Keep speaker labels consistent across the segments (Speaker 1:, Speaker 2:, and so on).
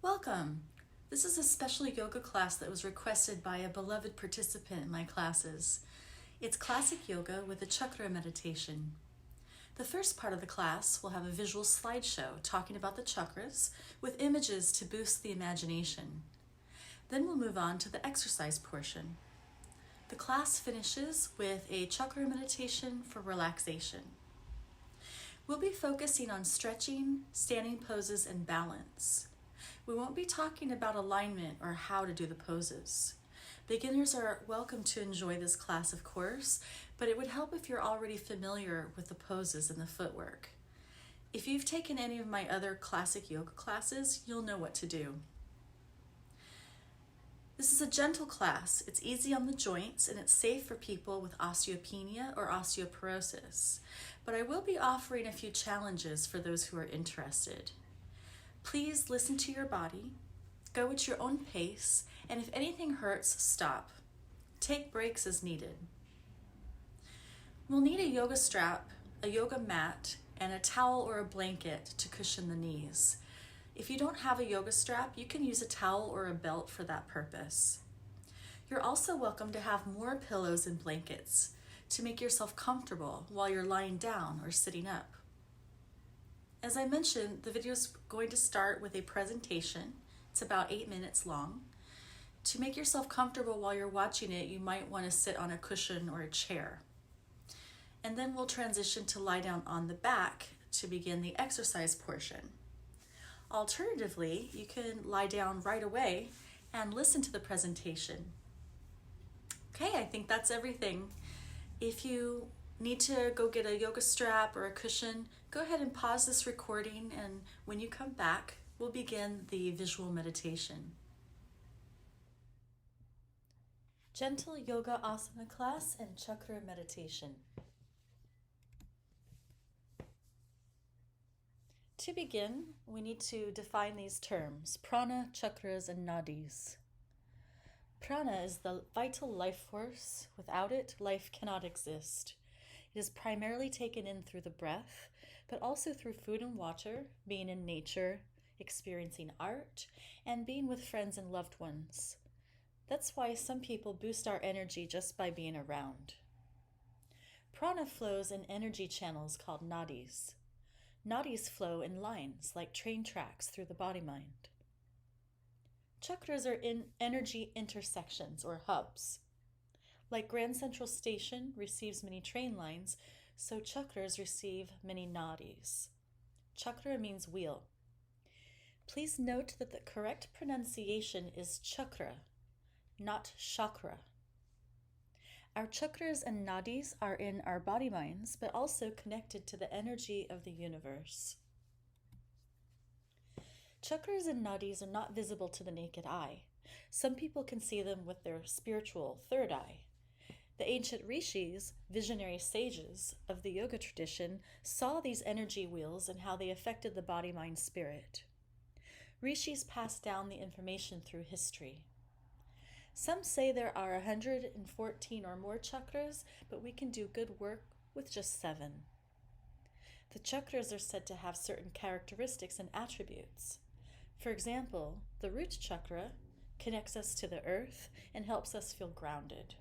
Speaker 1: Welcome! This is a special yoga class that was requested by a beloved participant in my classes. It's classic yoga with a chakra meditation. The first part of the class will have a visual slideshow talking about the chakras with images to boost the imagination. Then we'll move on to the exercise portion. The class finishes with a chakra meditation for relaxation. We'll be focusing on stretching, standing poses, and balance. We won't be talking about alignment or how to do the poses. Beginners are welcome to enjoy this class, of course, but it would help if you're already familiar with the poses and the footwork. If you've taken any of my other classic yoga classes, you'll know what to do. This is a gentle class. It's easy on the joints and it's safe for people with osteopenia or osteoporosis, but I will be offering a few challenges for those who are interested. Please listen to your body, go at your own pace, and if anything hurts, stop. Take breaks as needed. We'll need a yoga strap, a yoga mat, and a towel or a blanket to cushion the knees. If you don't have a yoga strap, you can use a towel or a belt for that purpose. You're also welcome to have more pillows and blankets to make yourself comfortable while you're lying down or sitting up. As I mentioned, the video is going to start with a presentation. It's about 8 minutes long. To make yourself comfortable while you're watching it, you might want to sit on a cushion or a chair. And then we'll transition to lie down on the back to begin the exercise portion. Alternatively, you can lie down right away and listen to the presentation. Okay, I think that's everything. If you need to go get a yoga strap or a cushion, go ahead and pause this recording, and when you come back, we'll begin the visual meditation. Gentle yoga asana class and chakra meditation. To begin, we need to define these terms: prana, chakras, and nadis. Prana is the vital life force. Without it, life cannot exist. It is primarily taken in through the breath, but also through food and water, being in nature, experiencing art, and being with friends and loved ones. That's why some people boost our energy just by being around. Prana flows in energy channels called nadis. Nadis flow in lines like train tracks through the body-mind. Chakras are in energy intersections or hubs. Like Grand Central Station receives many train lines, so chakras receive many nadis. Chakra means wheel. Please note that the correct pronunciation is chakra, not chakra. Our chakras and nadis are in our body minds, but also connected to the energy of the universe. Chakras and nadis are not visible to the naked eye. Some people can see them with their spiritual third eye. The ancient rishis, visionary sages of the yoga tradition, saw these energy wheels and how they affected the body, mind, spirit. Rishis passed down the information through history. Some say there are 114 or more chakras, but we can do good work with just 7. The chakras are said to have certain characteristics and attributes. For example, the root chakra connects us to the earth and helps us feel grounded.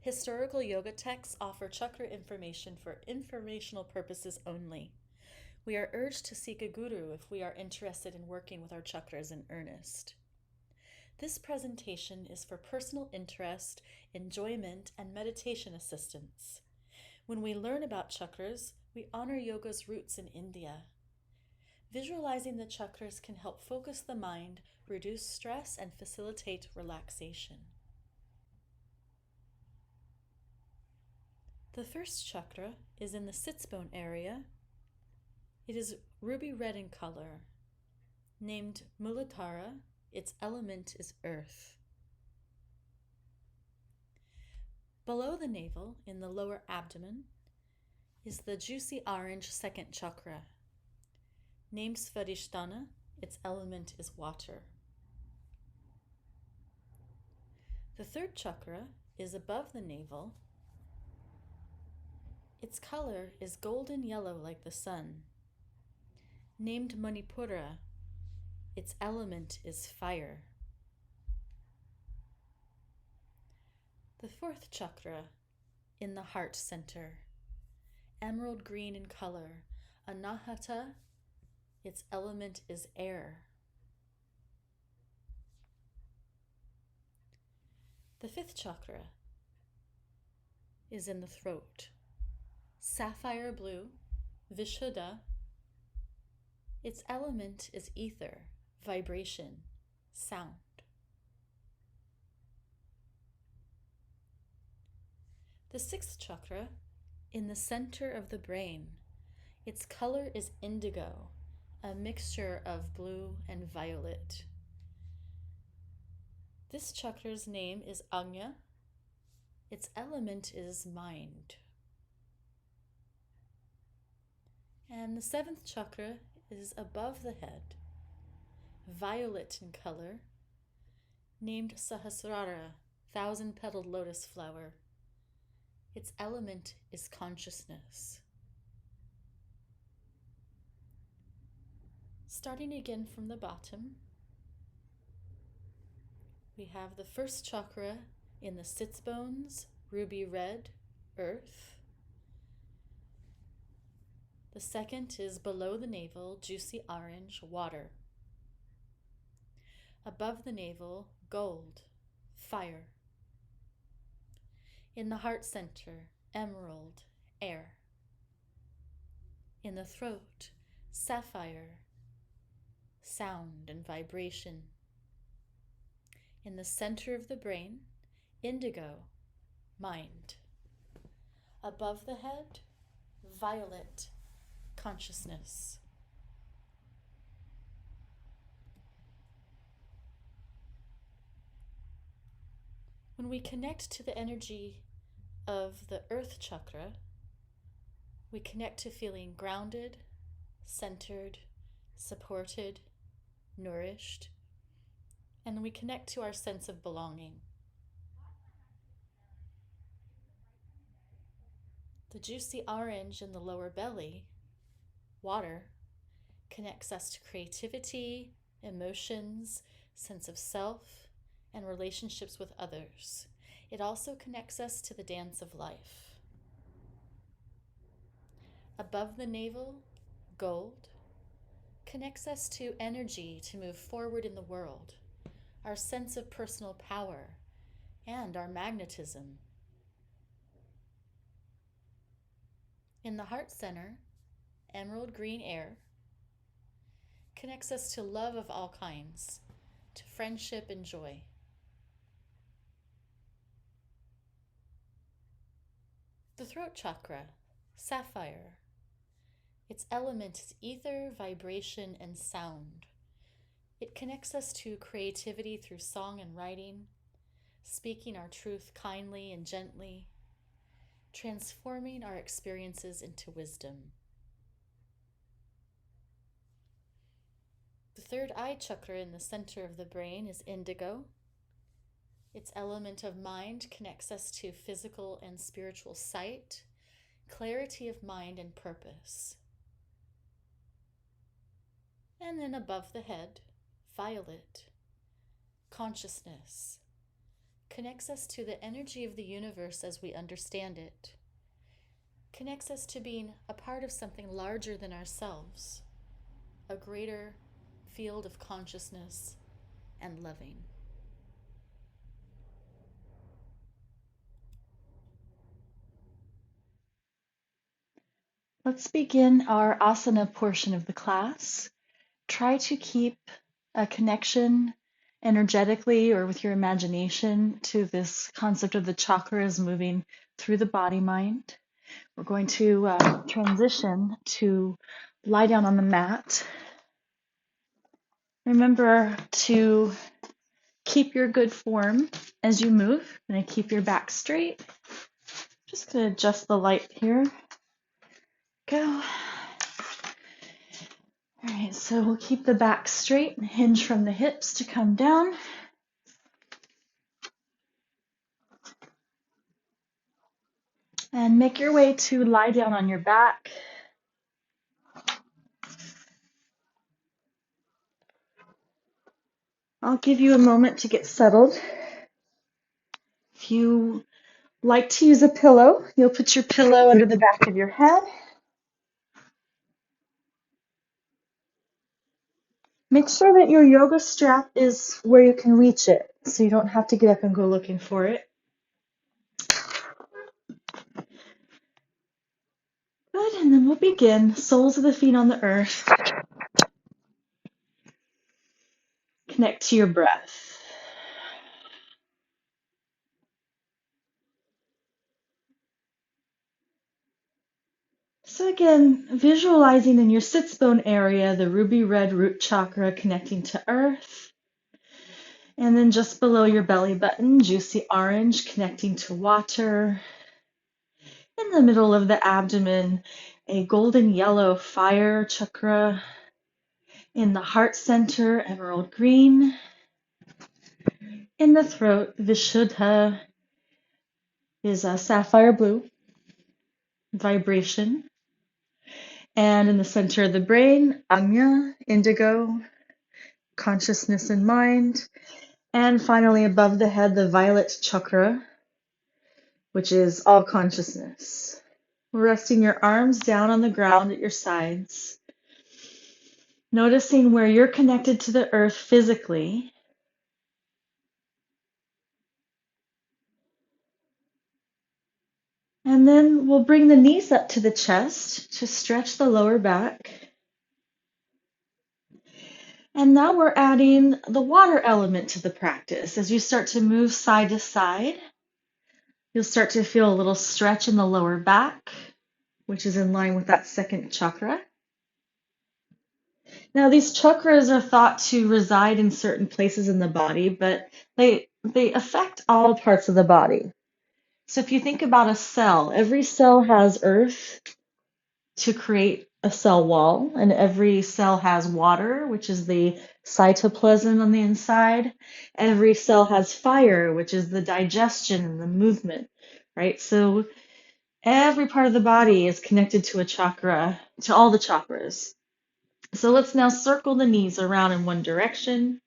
Speaker 1: Historical yoga texts offer chakra information for informational purposes only. We are urged to seek a guru if we are interested in working with our chakras in earnest. This presentation is for personal interest, enjoyment, and meditation assistance. When we learn about chakras, we honor yoga's roots in India. Visualizing the chakras can help focus the mind, reduce stress, and facilitate relaxation. The first chakra is in the sits bone area. It is ruby red in color. Named Muladhara, its element is earth. Below the navel, in the lower abdomen, is the juicy orange second chakra. Named Svadhisthana, its element is water. The third chakra is above the navel. Its color is golden yellow like the sun. Named Manipura, its element is fire. The fourth chakra, in the heart center, emerald green in color, Anahata, its element is air. The fifth chakra is in the throat, sapphire blue, Vishuddha, its element is ether, vibration, sound. The sixth chakra, in the center of the brain, its color is indigo, a mixture of blue and violet. This chakra's name is Ajna. Its element is mind. And the seventh chakra is above the head, violet in color, named Sahasrara, thousand-petaled lotus flower. Its element is consciousness. Starting again from the bottom, we have the first chakra in the sits bones, ruby red, earth. The second is below the navel, juicy orange, water. Above the navel, gold, fire. In the heart center, emerald, air. In the throat, sapphire, sound and vibration. In the center of the brain, indigo, mind. Above the head, violet, consciousness. When we connect to the energy of the earth chakra, we connect to feeling grounded, centered, supported, nourished, and we connect to our sense of belonging. The juicy orange in the lower belly, water, connects us to creativity, emotions, sense of self, and relationships with others. It also connects us to the dance of life. Above the navel, gold, connects us to energy to move forward in the world, our sense of personal power, and our magnetism. In the heart center, emerald green air, connects us to love of all kinds, to friendship and joy. The throat chakra, sapphire. Its element is ether, vibration, and sound. It connects us to creativity through song and writing, speaking our truth kindly and gently, transforming our experiences into wisdom. The third eye chakra in the center of the brain is indigo. Its element of mind connects us to physical and spiritual sight, clarity of mind and purpose. And then above the head, violet, consciousness, connects us to the energy of the universe as we understand it, connects us to being a part of something larger than ourselves, a greater field of consciousness and loving. Let's begin our asana portion of the class. Try to keep a connection energetically or with your imagination to this concept of the chakras moving through the body-mind. We're going to transition to lie down on the mat. Remember to keep your good form as you move. You're going to keep your back straight. Just going to adjust the light here. Go. All right, so we'll keep the back straight and hinge from the hips to come down. And make your way to lie down on your back. I'll give you a moment to get settled. If you like to use a pillow, you'll put your pillow under the back of your head. Make sure that your yoga strap is where you can reach it, so you don't have to get up and go looking for it. Good, and then we'll begin. Soles of the feet on the earth. Connect to your breath. So again, visualizing in your sits bone area, the ruby red root chakra connecting to earth. And then just below your belly button, juicy orange connecting to water. In the middle of the abdomen, a golden yellow fire chakra. In the heart center, emerald green. In the throat, Vishuddha is a sapphire blue, vibration. And in the center of the brain, Anya, indigo, consciousness and mind. And finally, above the head, the violet chakra, which is all consciousness. Resting your arms down on the ground at your sides. Noticing where you're connected to the earth physically. And then we'll bring the knees up to the chest to stretch the lower back. And now we're adding the water element to the practice. As you start to move side to side, you'll start to feel a little stretch in the lower back, which is in line with that second chakra. Now, these chakras are thought to reside in certain places in the body, but they affect all parts of the body. So if you think about a cell, every cell has earth to create a cell wall, and every cell has water, which is the cytoplasm on the inside. Every cell has fire, which is the digestion and the movement, right? So every part of the body is connected to a chakra, to all the chakras. So let's now circle the knees around in one direction.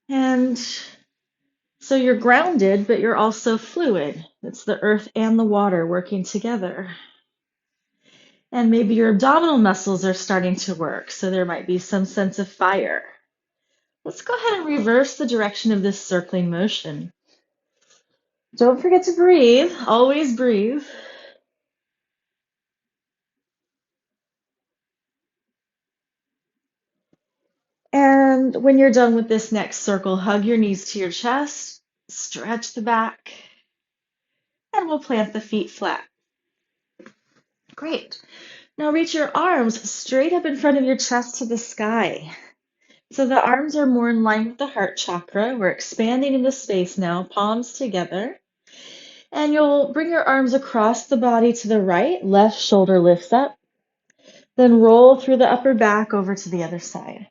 Speaker 1: And so you're grounded, but you're also fluid. It's the earth and the water working together. And maybe your abdominal muscles are starting to work, so there might be some sense of fire. Let's go ahead and reverse the direction of this circling motion. Don't forget to breathe. Always breathe. And when you're done with this next circle, hug your knees to your chest, stretch the back, and we'll plant the feet flat. Great. Now reach your arms straight up in front of your chest to the sky. So the arms are more in line with the heart chakra. We're expanding into space now, palms together. And you'll bring your arms across the body to the right, left shoulder lifts up. Then roll through the upper back over to the other side.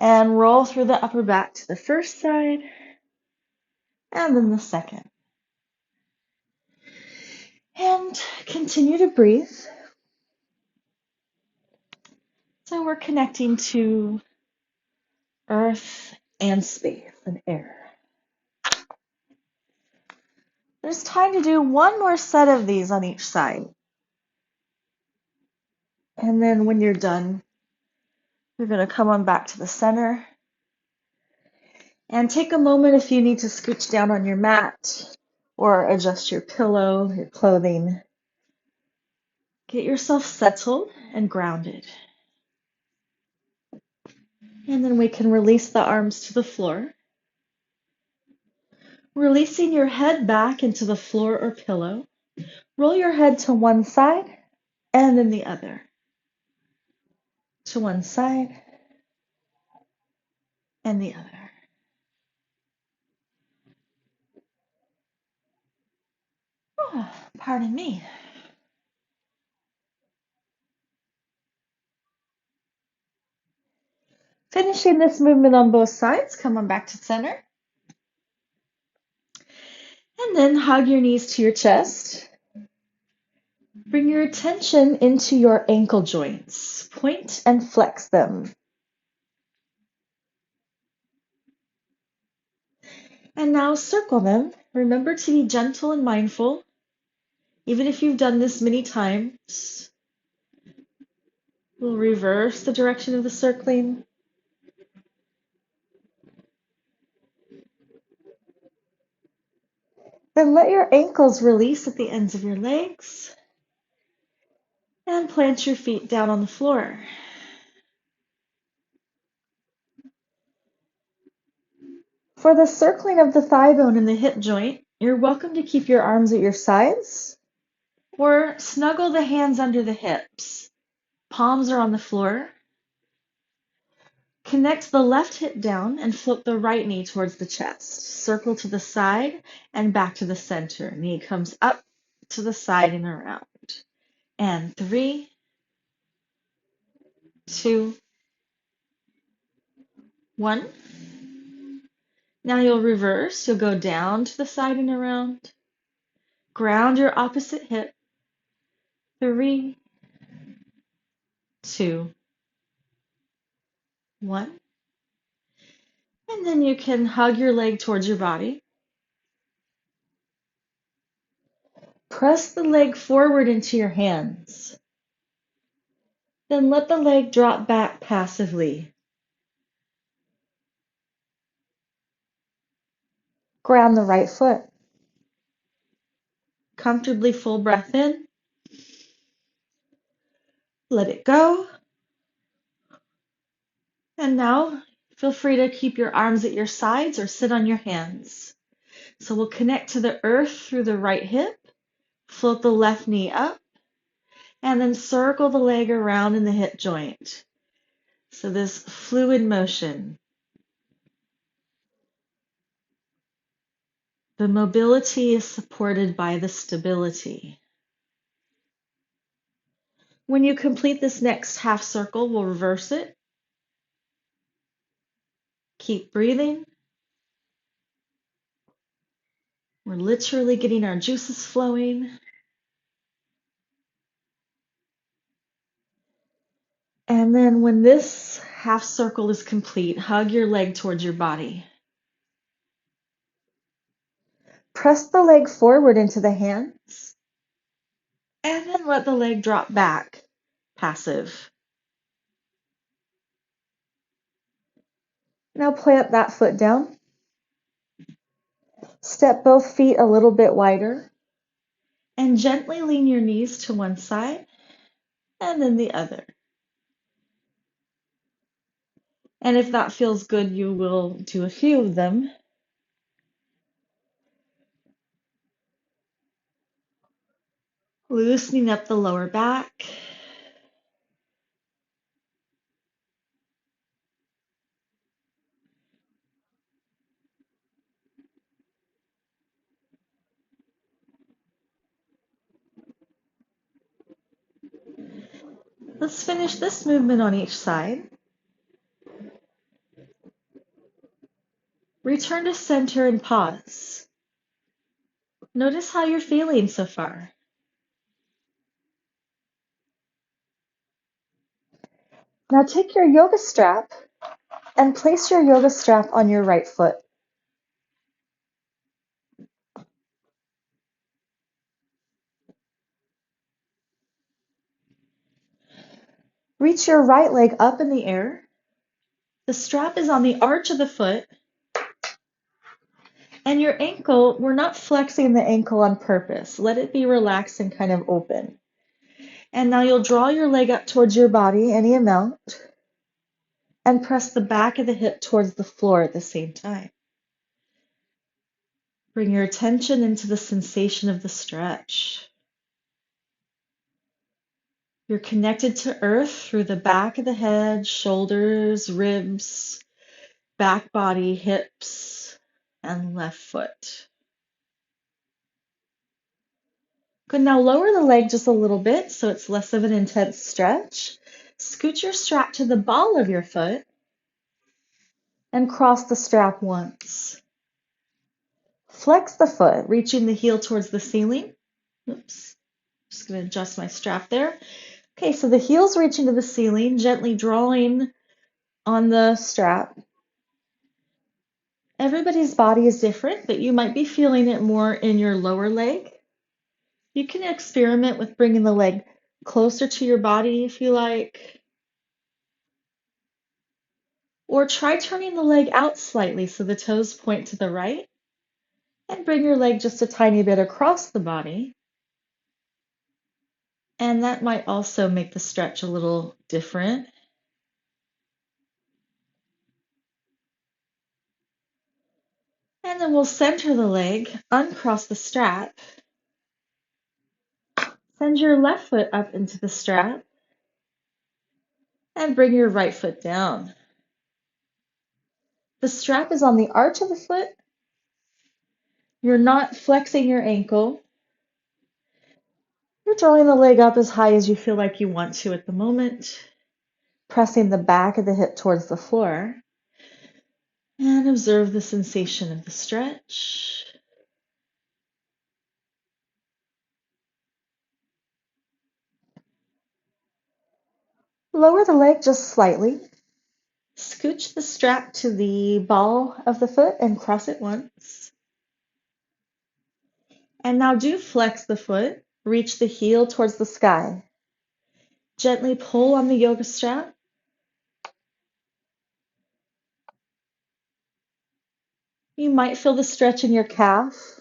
Speaker 1: And roll through the upper back to the first side, and then the second. And continue to breathe. So we're connecting to earth and space and air. There's time to do one more set of these on each side. And then when you're done, you're going to come on back to the center. And take a moment if you need to scooch down on your mat or adjust your pillow, your clothing. Get yourself settled and grounded. And then we can release the arms to the floor. Releasing your head back into the floor or pillow. Roll your head to one side and then the other. To one side and the other. Oh, pardon me. Finishing this movement on both sides, come on back to center. And then hug your knees to your chest. Bring your attention into your ankle joints. Point and flex them. And now circle them. Remember to be gentle and mindful. Even if you've done this many times, we'll reverse the direction of the circling. Then let your ankles release at the ends of your legs and plant your feet down on the floor. For the circling of the thigh bone and the hip joint, you're welcome to keep your arms at your sides or snuggle the hands under the hips. Palms are on the floor. Connect the left hip down and flip the right knee towards the chest. Circle to the side and back to the center. Knee comes up to the side and around. And 3, 2, 1. Now you'll reverse. You'll go down to the side and around. Ground your opposite hip. 3, 2, 1. And then you can hug your leg towards your body. Press the leg forward into your hands. Then let the leg drop back passively. Ground the right foot. Comfortably full breath in. Let it go. And now feel free to keep your arms at your sides or sit on your hands. So we'll connect to the earth through the right hip. Float the left knee up. And then circle the leg around in the hip joint. So this fluid motion. The mobility is supported by the stability. When you complete this next half circle, we'll reverse it. Keep breathing. We're literally getting our juices flowing. And then when this half circle is complete, hug your leg towards your body. Press the leg forward into the hands. And then let the leg drop back, passive. Now plant that foot down. Step both feet a little bit wider. And gently lean your knees to one side and then the other. And if that feels good, you will do a few of them. Loosening up the lower back. Let's finish this movement on each side. Return to center and pause. Notice how you're feeling so far. Now take your yoga strap and place your yoga strap on your right foot. Reach your right leg up in the air. The strap is on the arch of the foot. And your ankle, we're not flexing the ankle on purpose. Let it be relaxed and kind of open. And now you'll draw your leg up towards your body, any amount, and press the back of the hip towards the floor at the same time. Bring your attention into the sensation of the stretch. You're connected to earth through the back of the head, shoulders, ribs, back body, hips, and left foot. Good, now lower the leg just a little bit so it's less of an intense stretch. Scoot your strap to the ball of your foot and cross the strap once. Flex the foot, reaching the heel towards the ceiling. Oops, just going to adjust my strap there. Okay, so the heel's reaching to the ceiling, gently drawing on the strap. Everybody's body is different, but you might be feeling it more in your lower leg. You can experiment with bringing the leg closer to your body if you like, or try turning the leg out slightly so the toes point to the right, and bring your leg just a tiny bit across the body. And that might also make the stretch a little different. And then we'll center the leg, uncross the strap, send your left foot up into the strap, and bring your right foot down. The strap is on the arch of the foot. You're not flexing your ankle. You're drawing the leg up as high as you feel like you want to at the moment, pressing the back of the hip towards the floor, and observe the sensation of the stretch. Lower the leg just slightly. Scooch the strap to the ball of the foot and cross it once. And now do flex the foot. Reach the heel towards the sky. Gently pull on the yoga strap. You might feel the stretch in your calf.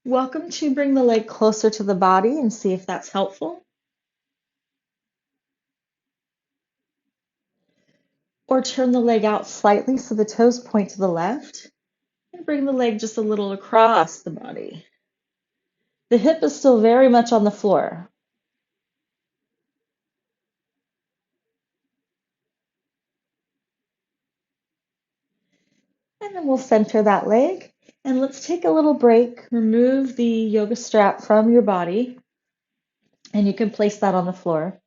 Speaker 1: Welcome to bring the leg closer to the body and see if that's helpful. Or turn the leg out slightly so the toes point to the left. And bring the leg just a little across the body. The hip is still very much on the floor. And then we'll center that leg. And let's take a little break. Remove the yoga strap from your body. And you can place that on the floor.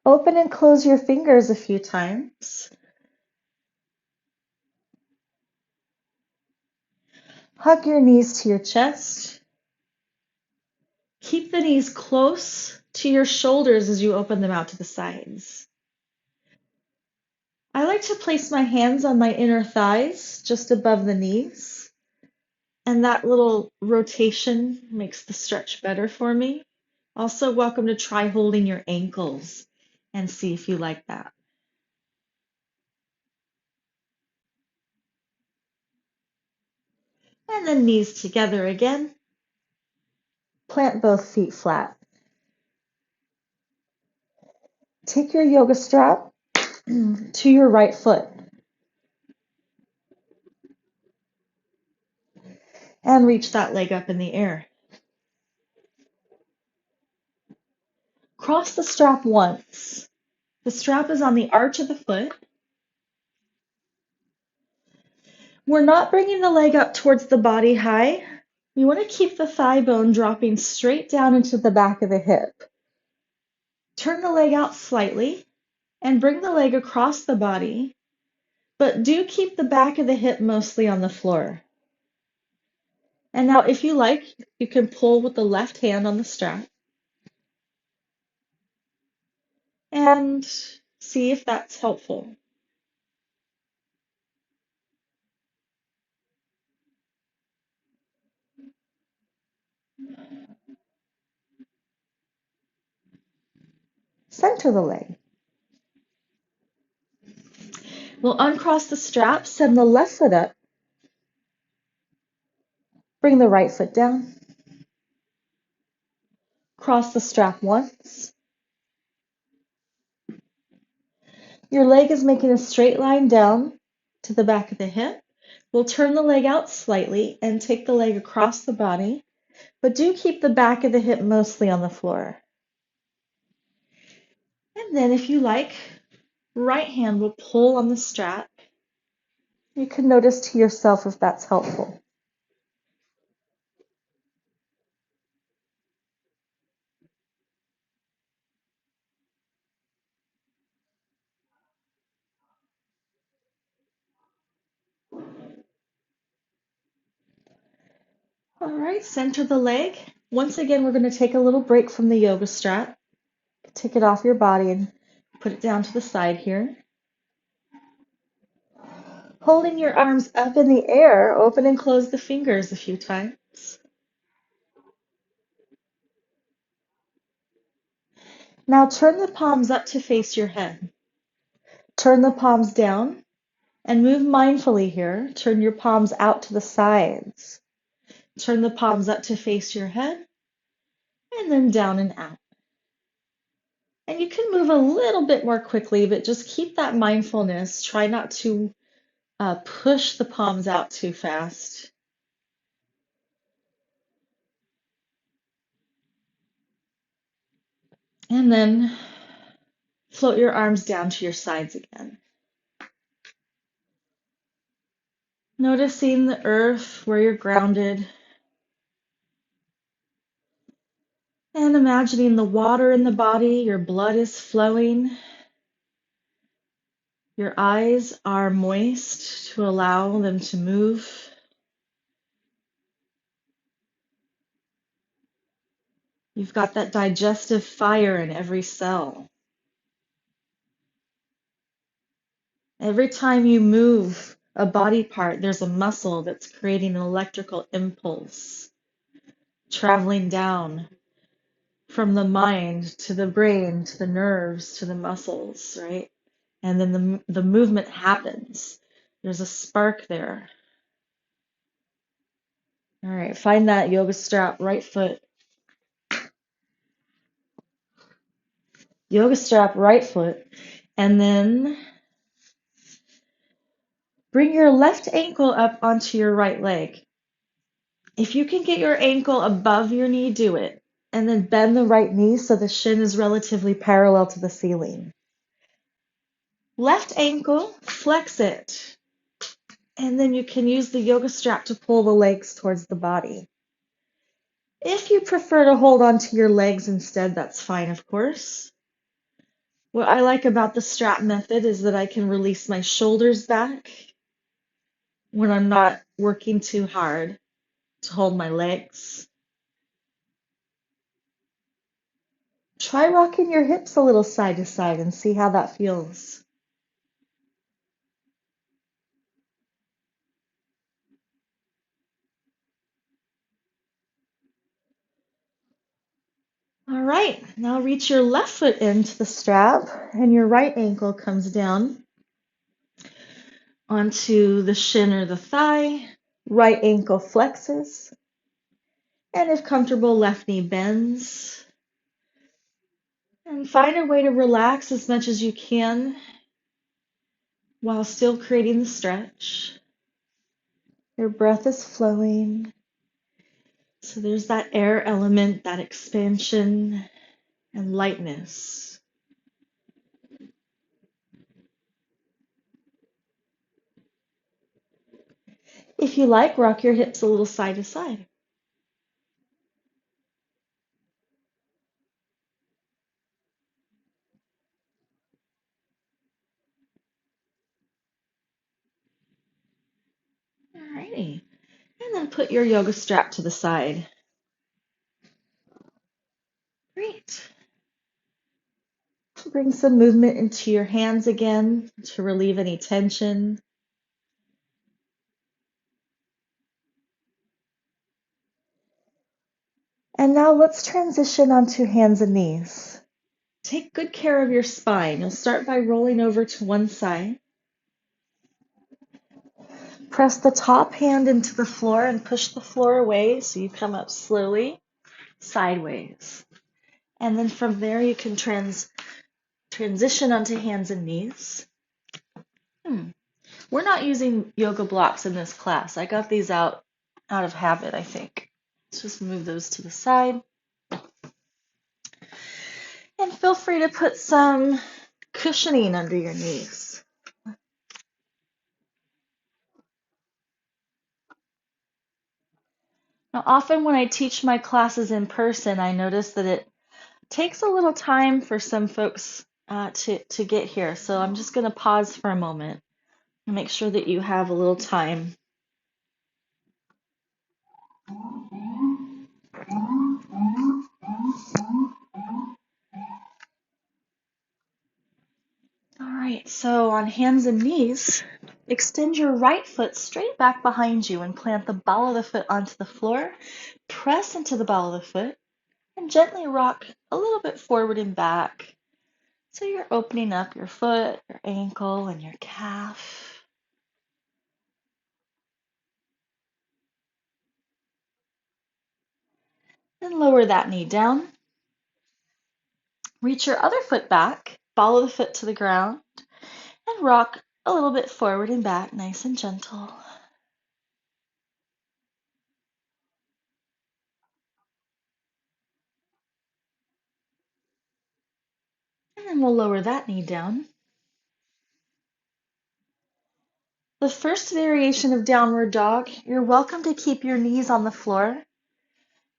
Speaker 1: Open and close your fingers a few times. Hug your knees to your chest. Keep the knees close to your shoulders as you open them out to the sides. I like to place my hands on my inner thighs, just above the knees. And that little rotation makes the stretch better for me. Also, welcome to try holding your ankles and see if you like that. And then knees together again. Plant both feet flat. Take your yoga strap to your right foot and reach that leg up in the air. Cross the strap once. The strap is on the arch of the foot. We're not bringing the leg up towards the body high. You want to keep the thigh bone dropping straight down into the back of the hip. Turn the leg out slightly and bring the leg across the body, but do keep the back of the hip mostly on the floor. And now, if you like, you can pull with the left hand on the strap and see if that's helpful. Center the leg. We'll uncross the strap, send the left foot up, bring the right foot down, cross the strap once. Your leg is making a straight line down to the back of the hip. We'll turn the leg out slightly and take the leg across the body, but do keep the back of the hip mostly on the floor. And then if you like, right hand will pull on the strap. You can notice to yourself if that's helpful. All right, center the leg. Once again, we're going to take a little break from the yoga strap. Take it off your body and put it down to the side here. Holding your arms up in the air, open and close the fingers a few times. Now turn the palms up to face your head. Turn the palms down and move mindfully here. Turn your palms out to the sides. Turn the palms up to face your head and then down and out. And you can move a little bit more quickly, but just keep that mindfulness. Try not to push the palms out too fast. And then float your arms down to your sides again. Noticing the earth where you're grounded. And imagining the water in the body, your blood is flowing. Your eyes are moist to allow them to move. You've got that digestive fire in every cell. Every time you move a body part, there's a muscle that's creating an electrical impulse, traveling down from the mind to the brain, to the nerves, to the muscles, right? And then the movement happens. There's a spark there. All right, find that yoga strap, right foot. Yoga strap, right foot. And then bring your left ankle up onto your right leg. If you can get your ankle above your knee, do it. And then bend the right knee so the shin is relatively parallel to the ceiling. Left ankle, flex it. And then you can use the yoga strap to pull the legs towards the body. If you prefer to hold on to your legs instead, that's fine, of course. What I like about the strap method is that I can release my shoulders back when I'm not working too hard to hold my legs. Try rocking your hips a little side to side and see how that feels. All right, now reach your left foot into the strap and your right ankle comes down onto the shin or the thigh. Right ankle flexes. And if comfortable, left knee bends. And find a way to relax as much as you can while still creating the stretch. Your breath is flowing. So there's that air element, that expansion and lightness. If you like, rock your hips a little side to side. Alrighty. And then put your yoga strap to the side. Great. Bring some movement into your hands again to relieve any tension. And now let's transition onto hands and knees. Take good care of your spine. You'll start by rolling over to one side. Press the top hand into the floor and push the floor away so you come up slowly, sideways. And then from there you can transition onto hands and knees. We're not using yoga blocks in this class. I got these out of habit, I think. Let's just move those to the side. And feel free to put some cushioning under your knees. Now, often when I teach my classes in person, I notice that it takes a little time for some folks to get here. So I'm just going to pause for a moment and make sure that you have a little time. All right, so on hands and knees, Extend your right foot straight back behind you and plant the ball of the foot onto the floor. Press into the ball of the foot and gently rock a little bit forward and back. So you're opening up your foot, your ankle, and your calf. Then lower that knee down. Reach your other foot back, ball of the foot to the ground, and rock a little bit forward and back, nice and gentle. And then we'll lower that knee down. The first variation of downward dog, you're welcome to keep your knees on the floor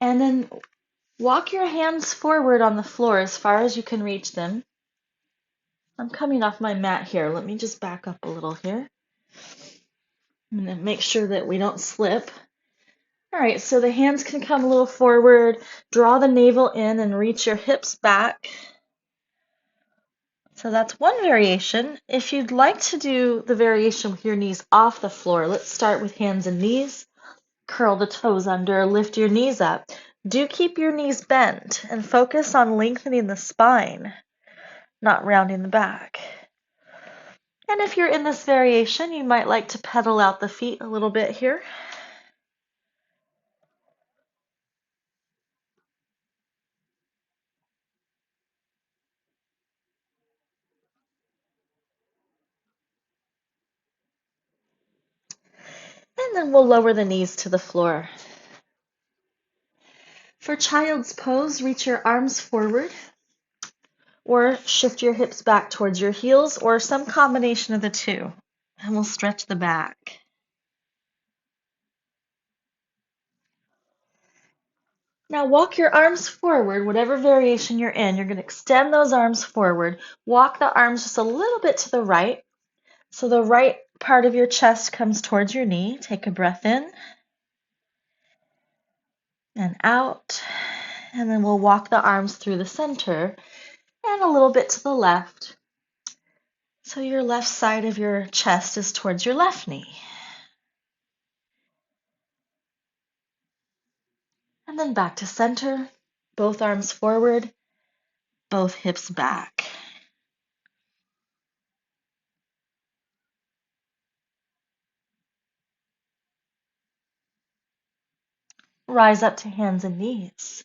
Speaker 1: and then walk your hands forward on the floor as far as you can reach them. I'm coming off my mat here. Let me just back up a little here. I'm going to make sure that we don't slip. All right, so the hands can come a little forward. Draw the navel in and reach your hips back. So that's one variation. If you'd like to do the variation with your knees off the floor, let's start with hands and knees. Curl the toes under, lift your knees up. Do keep your knees bent and focus on lengthening the spine, not rounding the back. And if you're in this variation, you might like to pedal out the feet a little bit here. And then we'll lower the knees to the floor. For child's pose, reach your arms forward or shift your hips back towards your heels or some combination of the two. And we'll stretch the back. Now walk your arms forward, whatever variation you're in. You're going to extend those arms forward. Walk the arms just a little bit to the right. So the right part of your chest comes towards your knee. Take a breath in and out. And then we'll walk the arms through the center and a little bit to the left. So your left side of your chest is towards your left knee. And then back to center. Both arms forward, both hips back. Rise up to hands and knees.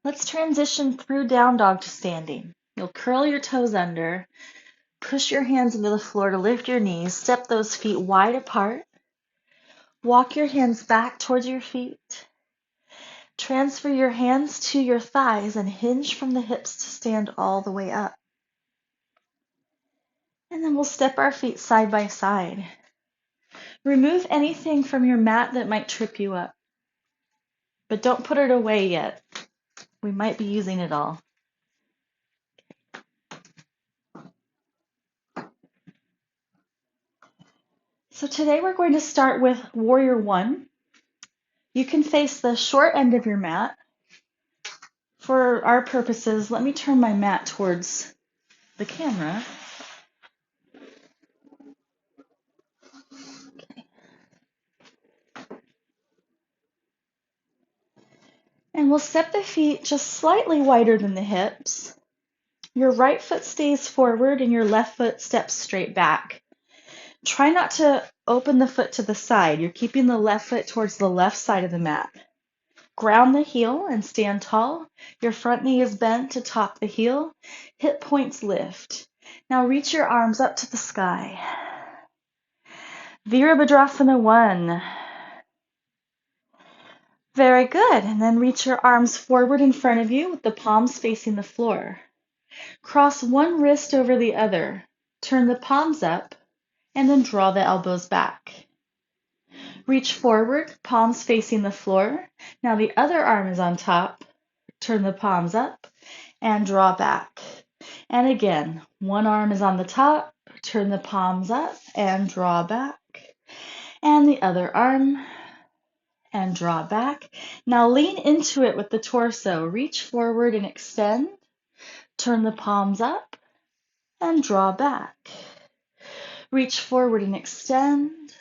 Speaker 1: Let's transition through down dog to standing. You'll curl your toes under, push your hands into the floor to lift your knees, step those feet wide apart, walk your hands back towards your feet, transfer your hands to your thighs and hinge from the hips to stand all the way up. And then we'll step our feet side by side. Remove anything from your mat that might trip you up, but don't put it away yet. We might be using it all. So today we're going to start with Warrior One. You can face the short end of your mat. For our purposes, let me turn my mat towards the camera. Okay. And we'll step the feet just slightly wider than the hips. Your right foot stays forward and your left foot steps straight back. Try not to open the foot to the side. You're keeping the left foot towards the left side of the mat. Ground the heel and stand tall. Your front knee is bent to top the heel. Hip points lift. Now reach your arms up to the sky. Virabhadrasana 1. Very good. And then reach your arms forward in front of you with the palms facing the floor. Cross one wrist over the other. Turn the palms up and then draw the elbows back. Reach forward, palms facing the floor. Now the other arm is on top. Turn the palms up and draw back. And again, one arm is on the top. Turn the palms up and draw back. And the other arm and draw back. Now lean into it with the torso. Reach forward and extend. Turn the palms up and draw back. Reach forward and extend.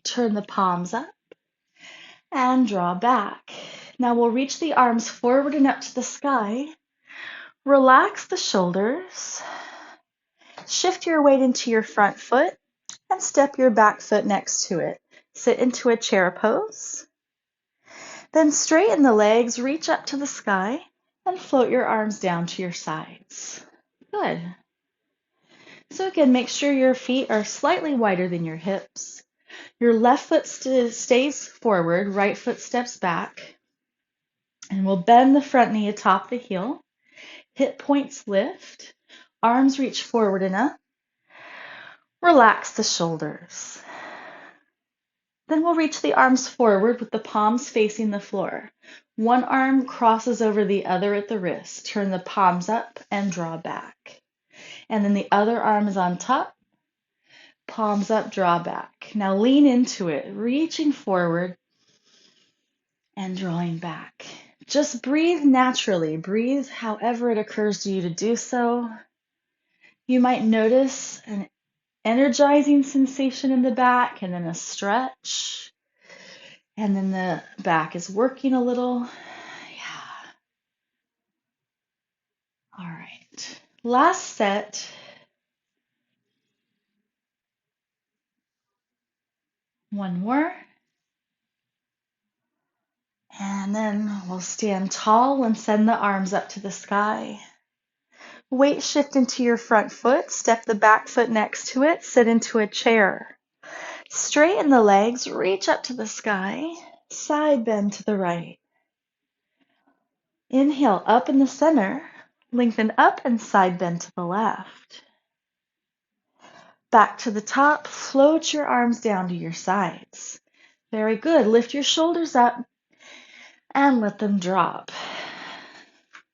Speaker 1: Turn the palms up and draw back. Now we'll reach the arms forward and up to the sky. Relax the shoulders. Shift your weight into your front foot and step your back foot next to it. Sit into a chair pose. Then straighten the legs, reach up to the sky, and float your arms down to your sides. Good. So again, make sure your feet are slightly wider than your hips. Your left foot stays forward, right foot steps back. And we'll bend the front knee atop the heel. Hip points lift. Arms reach forward and up. Relax the shoulders. Then we'll reach the arms forward with the palms facing the floor. One arm crosses over the other at the wrist. Turn the palms up and draw back. And then the other arm is on top. Palms up, draw back. Now lean into it, reaching forward and drawing back. Just breathe naturally. Breathe however it occurs to you to do so. You might notice an energizing sensation in the back and then a stretch. And then the back is working a little. Yeah. All right. Last set. One more. And then we'll stand tall and send the arms up to the sky. Weight shift into your front foot. Step the back foot next to it. Sit into a chair. Straighten the legs. Reach up to the sky. Side bend to the right. Inhale up in the center. Lengthen up and side bend to the left. Back to the top. Float your arms down to your sides. Very good. Lift your shoulders up and let them drop.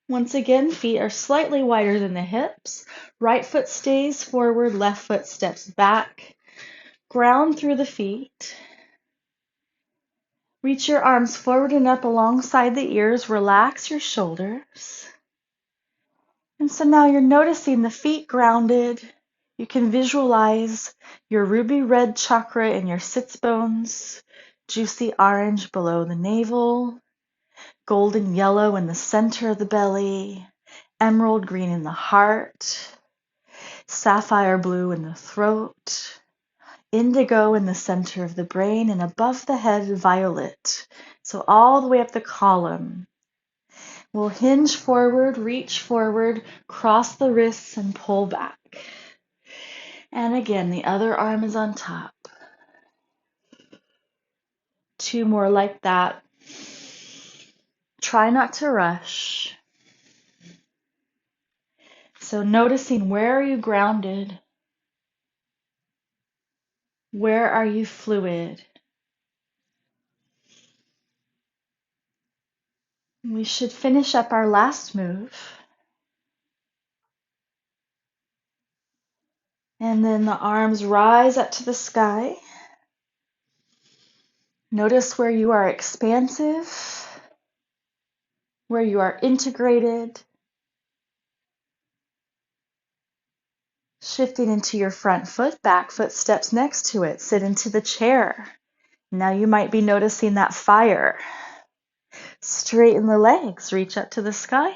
Speaker 1: Once again, feet are slightly wider than the hips. Right foot stays forward, left foot steps back. Ground through the feet. Reach your arms forward and up alongside the ears. Relax your shoulders. And so now you're noticing the feet grounded. You can visualize your ruby red chakra in your sits bones, juicy orange below the navel, golden yellow in the center of the belly, emerald green in the heart, sapphire blue in the throat, indigo in the center of the brain, and above the head, violet. So all the way up the column. We'll hinge forward, reach forward, cross the wrists, and pull back. And again, the other arm is on top. Two more like that. Try not to rush. So noticing, where are you grounded? Where are you fluid? We should finish up our last move. And then the arms rise up to the sky. Notice where you are expansive, where you are integrated. Shifting into your front foot, back foot steps next to it. Sit into the chair. Now you might be noticing that fire. Straighten the legs, reach up to the sky,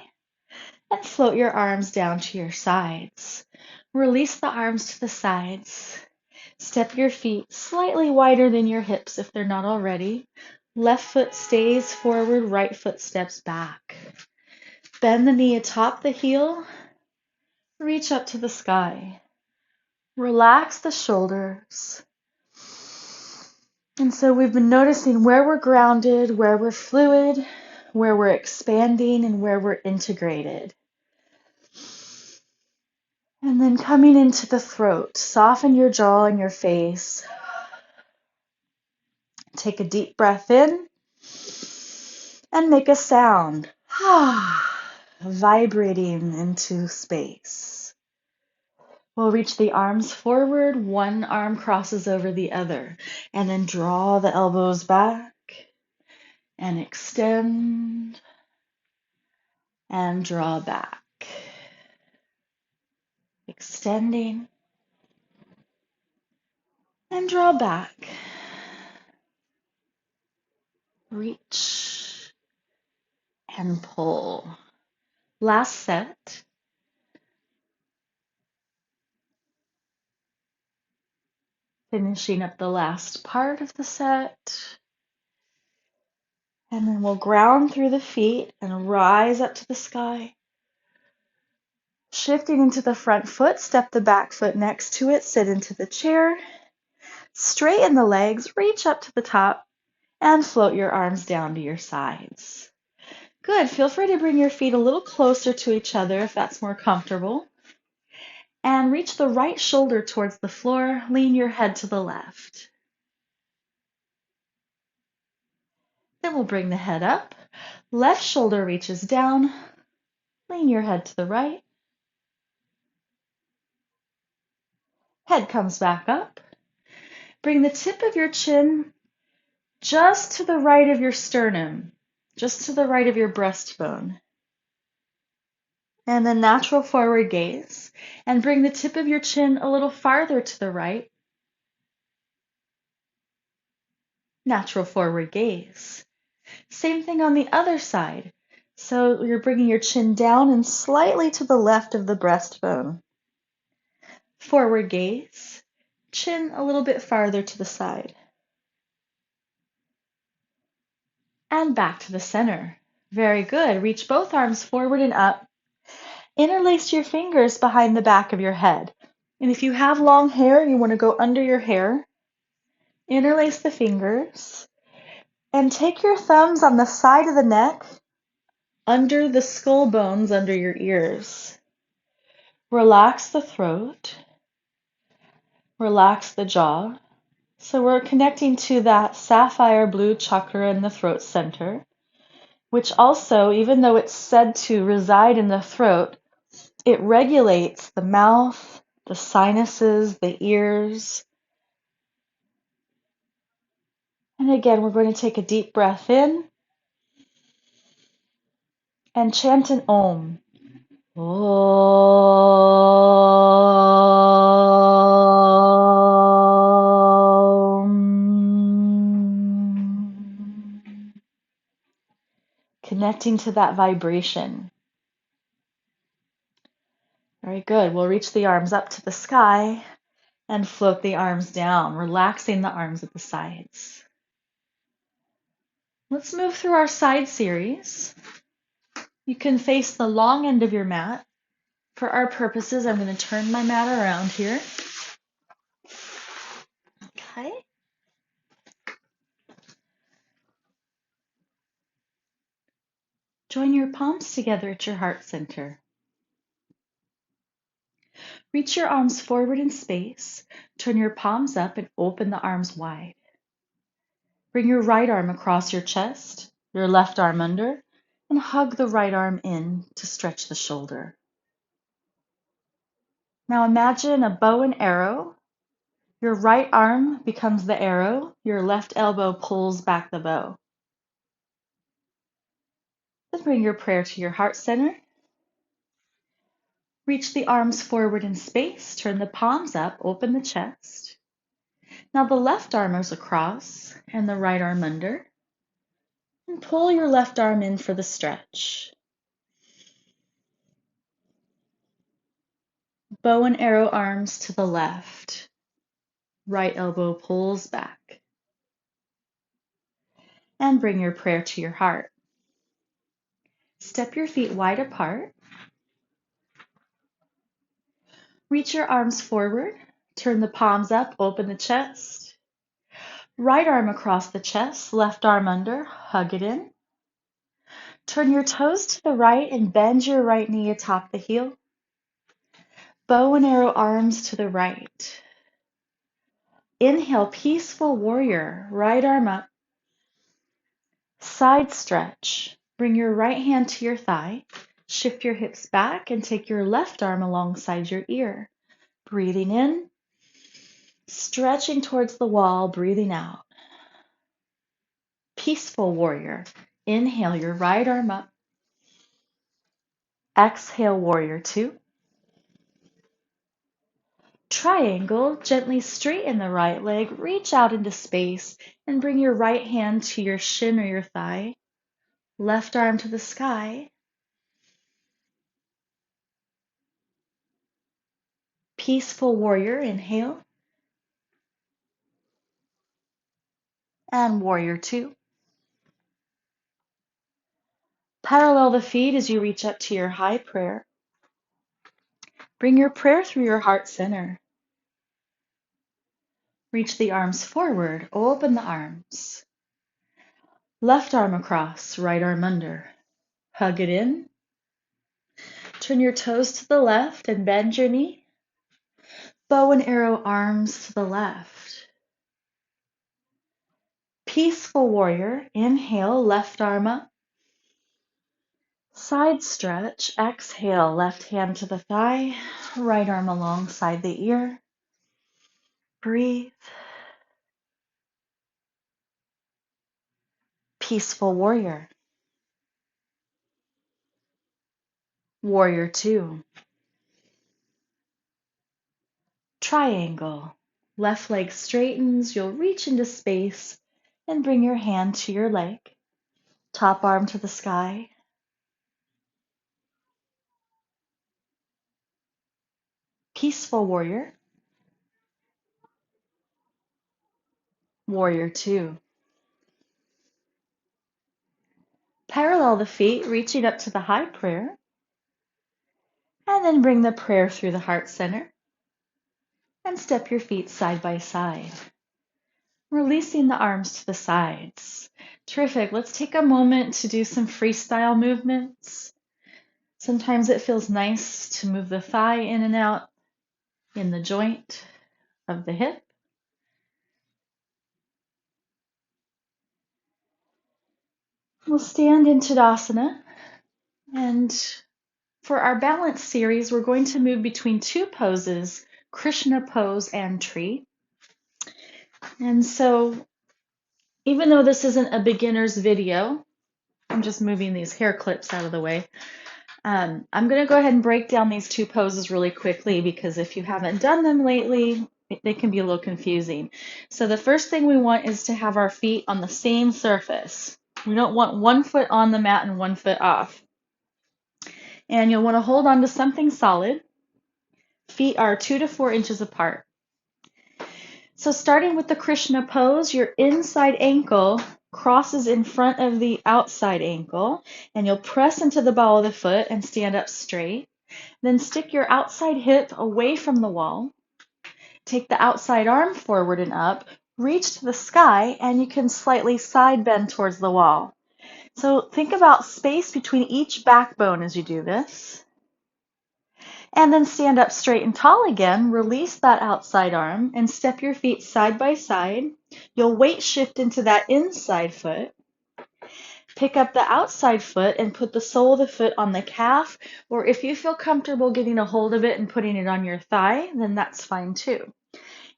Speaker 1: and float your arms down to your sides. Release the arms to the sides. Step your feet slightly wider than your hips if they're not already. Left foot stays forward, right foot steps back. Bend the knee atop the heel. Reach up to the sky. Relax the shoulders. And so we've been noticing where we're grounded, where we're fluid, where we're expanding, and where we're integrated. And then coming into the throat, soften your jaw and your face. Take a deep breath in and make a sound, vibrating into space. We'll reach the arms forward, one arm crosses over the other, and then draw the elbows back and extend and draw back. Extending And draw back. Reach and pull. Last set. Finishing up the last part of the set. And then we'll ground through the feet and rise up to the sky. Shifting into the front foot, step the back foot next to it, sit into the chair. Straighten the legs, reach up to the top, and float your arms down to your sides. Good. Feel free to bring your feet a little closer to each other if that's more comfortable. And reach the right shoulder towards the floor. Lean your head to the left. Then we'll bring the head up. Left shoulder reaches down. Lean your head to the right. Head comes back up. Bring the tip of your chin just to the right of your sternum, just to the right of your breastbone. And then natural forward gaze. And bring the tip of your chin a little farther to the right. Natural forward gaze. Same thing on the other side. So you're bringing your chin down and slightly to the left of the breastbone. Forward gaze. Chin a little bit farther to the side. And back to the center. Very good. Reach both arms forward and up. Interlace your fingers behind the back of your head. And if you have long hair, you want to go under your hair. Interlace the fingers. And take your thumbs on the side of the neck, under the skull bones, under your ears. Relax the throat. Relax the jaw. So we're connecting to that sapphire blue chakra in the throat center, which also, even though it's said to reside in the throat, it regulates the mouth, the sinuses, the ears. And again, we're going to take a deep breath in and chant an Om. Om. Connecting to that vibration. Very good. We'll reach the arms up to the sky and float the arms down, relaxing the arms at the sides. Let's move through our side series. You can face the long end of your mat. For our purposes, I'm going to turn my mat around here. Okay. Join your palms together at your heart center. Reach your arms forward in space. Turn your palms up and open the arms wide. Bring your right arm across your chest, your left arm under, and hug the right arm in to stretch the shoulder. Now imagine a bow and arrow. Your right arm becomes the arrow. Your left elbow pulls back the bow. Then bring your prayer to your heart center. Reach the arms forward in space. Turn the palms up. Open the chest. Now the left arm is across and the right arm under. And pull your left arm in for the stretch. Bow and arrow arms to the left. Right elbow pulls back. And bring your prayer to your heart. Step your feet wide apart. Reach your arms forward. Turn the palms up. Open the chest. Right arm across the chest. Left arm under. Hug it in. Turn your toes to the right and bend your right knee atop the heel. Bow and arrow arms to the right. Inhale, peaceful warrior. Right arm up. Side stretch. Bring your right hand to your thigh. Shift your hips back and take your left arm alongside your ear. Breathing in. Stretching towards the wall. Breathing out. Peaceful warrior. Inhale your right arm up. Exhale, warrior two. Triangle, gently straighten the right leg, reach out into space, and bring your right hand to your shin or your thigh. Left arm to the sky. Peaceful warrior, inhale. And warrior two. Parallel the feet as you reach up to your high prayer. Bring your prayer through your heart center. Reach the arms forward, open the arms. Left arm across, right arm under. Hug it in. Turn your toes to the left and bend your knee. Bow and arrow arms to the left. Peaceful warrior, inhale, left arm up. Side stretch, exhale, left hand to the thigh, right arm alongside the ear. Breathe. Peaceful warrior. Warrior two. Triangle. Left leg straightens, you'll reach into space and bring your hand to your leg. Top arm to the sky. Peaceful warrior. Warrior two. Parallel the feet, reaching up to the high prayer. And then bring the prayer through the heart center. And step your feet side by side. Releasing the arms to the sides. Terrific. Let's take a moment to do some freestyle movements. Sometimes it feels nice to move the thigh in and out in the joint of the hip. We'll stand in Tadasana, and for our balance series, we're going to move between two poses, Krishna pose and tree. And so, even though this isn't a beginner's video, I'm just moving these hair clips out of the way. I'm going to go ahead and break down these two poses really quickly because if you haven't done them lately, they can be a little confusing. So the first thing we want is to have our feet on the same surface. We don't want one foot on the mat and one foot off. And you'll want to hold on to something solid. Feet are 2 to 4 inches apart. So starting with the Krishna pose, your inside ankle crosses in front of the outside ankle, and you'll press into the ball of the foot and stand up straight. Then stick your outside hip away from the wall. Take the outside arm forward and up, reach to the sky, and you can slightly side bend towards the wall. So think about space between each backbone as you do this. And then stand up straight and tall again, release that outside arm, and step your feet side by side. You'll weight shift into that inside foot. Pick up the outside foot and put the sole of the foot on the calf, or if you feel comfortable getting a hold of it and putting it on your thigh, then that's fine too.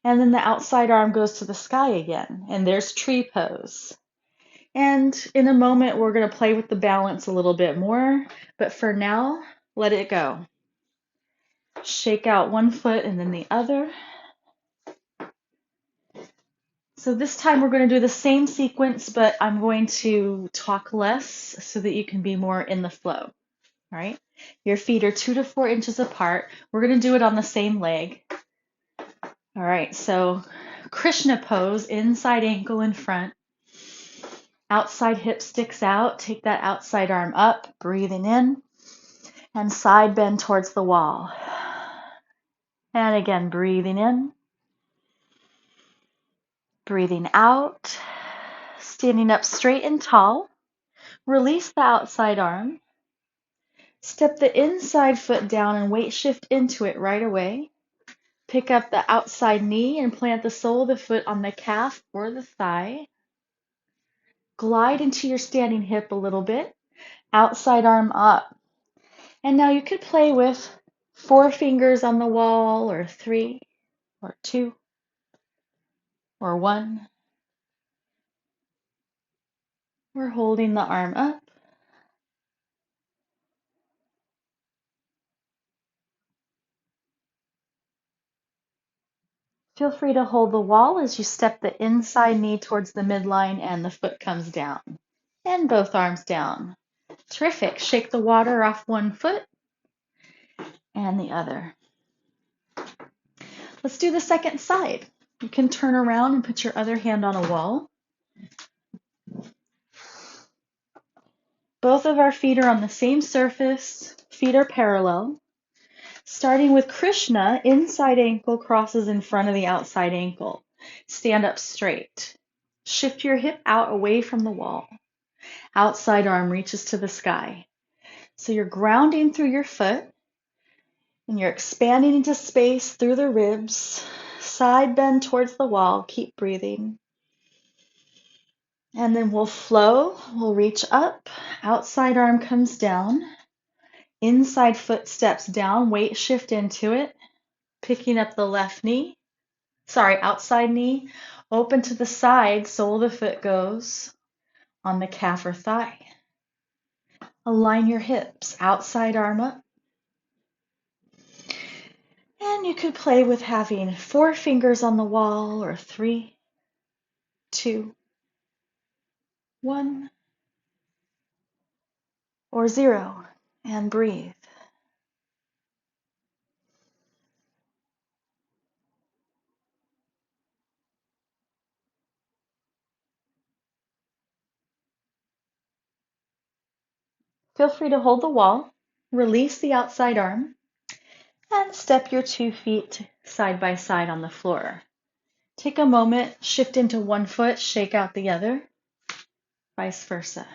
Speaker 1: And then the outside arm goes to the sky again, and there's tree pose. And in a moment, we're going to play with the balance a little bit more, but for now, let it go. Shake out one foot and then the other. So this time we're going to do the same sequence, but I'm going to talk less so that you can be more in the flow. All right? Your feet are 2 to 4 inches apart. We're going to do it on the same leg. All right, so Krishna pose, inside ankle in front. Outside hip sticks out. Take that outside arm up, breathing in, and side bend towards the wall. And again, breathing in, breathing out, standing up straight and tall. Release the outside arm. Step the inside foot down and weight shift into it right away. Pick up the outside knee and plant the sole of the foot on the calf or the thigh. Glide into your standing hip a little bit. Outside arm up. And now you could play with 4 fingers on the wall, or 3, or 2, or 1. We're holding the arm up. Feel free to hold the wall as you step the inside knee towards the midline and the foot comes down. And both arms down. Terrific. Shake the water off one foot and the other. Let's do the second side. You can turn around and put your other hand on a wall. Both of our feet are on the same surface. Feet are parallel. Starting with Krishna, inside ankle crosses in front of the outside ankle. Stand up straight. Shift your hip out away from the wall. Outside arm reaches to the sky. So you're grounding through your foot and you're expanding into space through the ribs. Side bend towards the wall. Keep breathing. And then we'll flow. We'll reach up. Outside arm comes down. Inside foot steps down. Weight shift into it. Picking up the left knee. Outside knee. Open to the side. Sole of the foot goes on the calf or thigh. Align your hips. Outside arm up. And you could play with having 4 fingers on the wall or 3, 2, 1, or 0. And breathe. Feel free to hold the wall. Release the outside arm. And step your 2 feet side by side on the floor. Take a moment, shift into one foot, shake out the other, vice versa.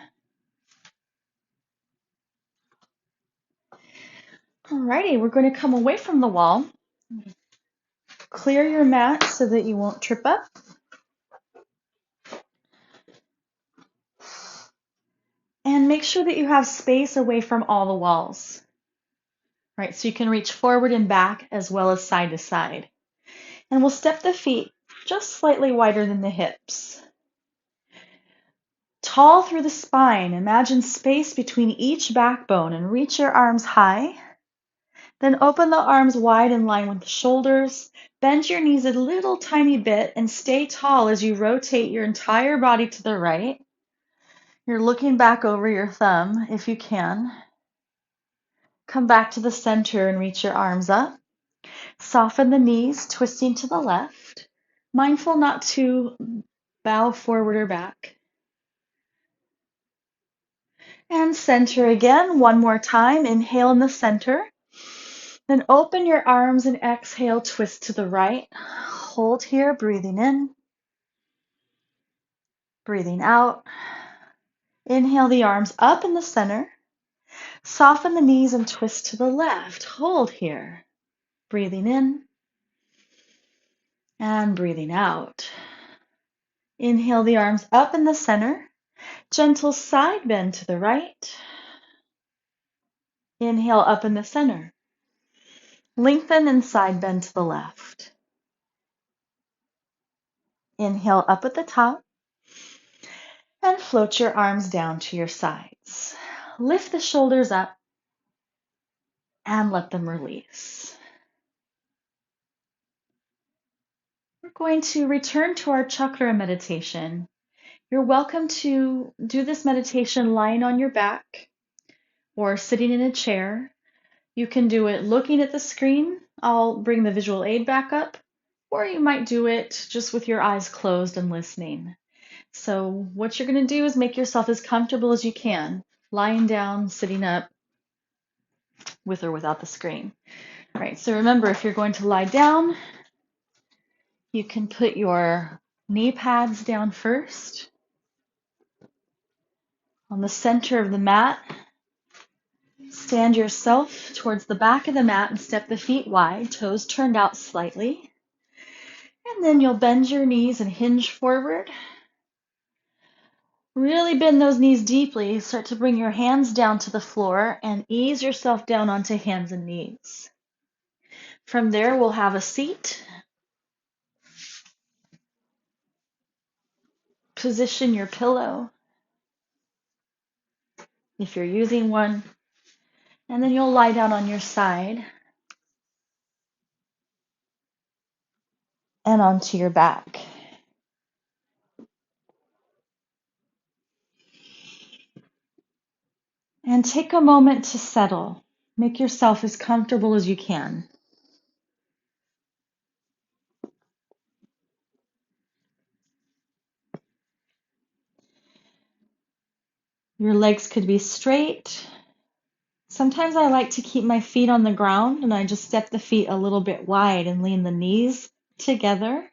Speaker 1: Alrighty, we're going to come away from the wall. Clear your mat so that you won't trip up. And make sure that you have space away from all the walls. Right, so you can reach forward and back as well as side to side. And we'll step the feet just slightly wider than the hips. Tall through the spine, imagine space between each backbone and reach your arms high. Then open the arms wide in line with the shoulders. Bend your knees a little tiny bit and stay tall as you rotate your entire body to the right. You're looking back over your thumb if you can. Come back to the center and reach your arms up. Soften the knees, twisting to the left. Mindful not to bow forward or back. And center again, one more time. Inhale in the center. Then open your arms and exhale, twist to the right. Hold here, breathing in, breathing out. Inhale the arms up in the center. Soften the knees and twist to the left. Hold here, breathing in and breathing out. Inhale the arms up in the center. Gentle side bend to the right. Inhale up in the center. Lengthen and side bend to the left. Inhale up at the top. And float your arms down to your sides. Lift the shoulders up and let them release. We're going to return to our chakra meditation. You're welcome to do this meditation lying on your back or sitting in a chair. You can do it looking at the screen. I'll bring the visual aid back up, or you might do it just with your eyes closed and listening. So what you're going to do is make yourself as comfortable as you can, lying down, sitting up, with or without the screen. All right, so remember, if you're going to lie down, you can put your knee pads down first. On the center of the mat, stand yourself towards the back of the mat and step the feet wide, toes turned out slightly. And then you'll bend your knees and hinge forward. Really bend those knees deeply. Start to bring your hands down to the floor and ease yourself down onto hands and knees. From there, we'll have a seat. Position your pillow if you're using one. And then you'll lie down on your side. and onto your back. And take a moment to settle. Make yourself as comfortable as you can. Your legs could be straight. Sometimes I like to keep my feet on the ground and I just step the feet a little bit wide and lean the knees together.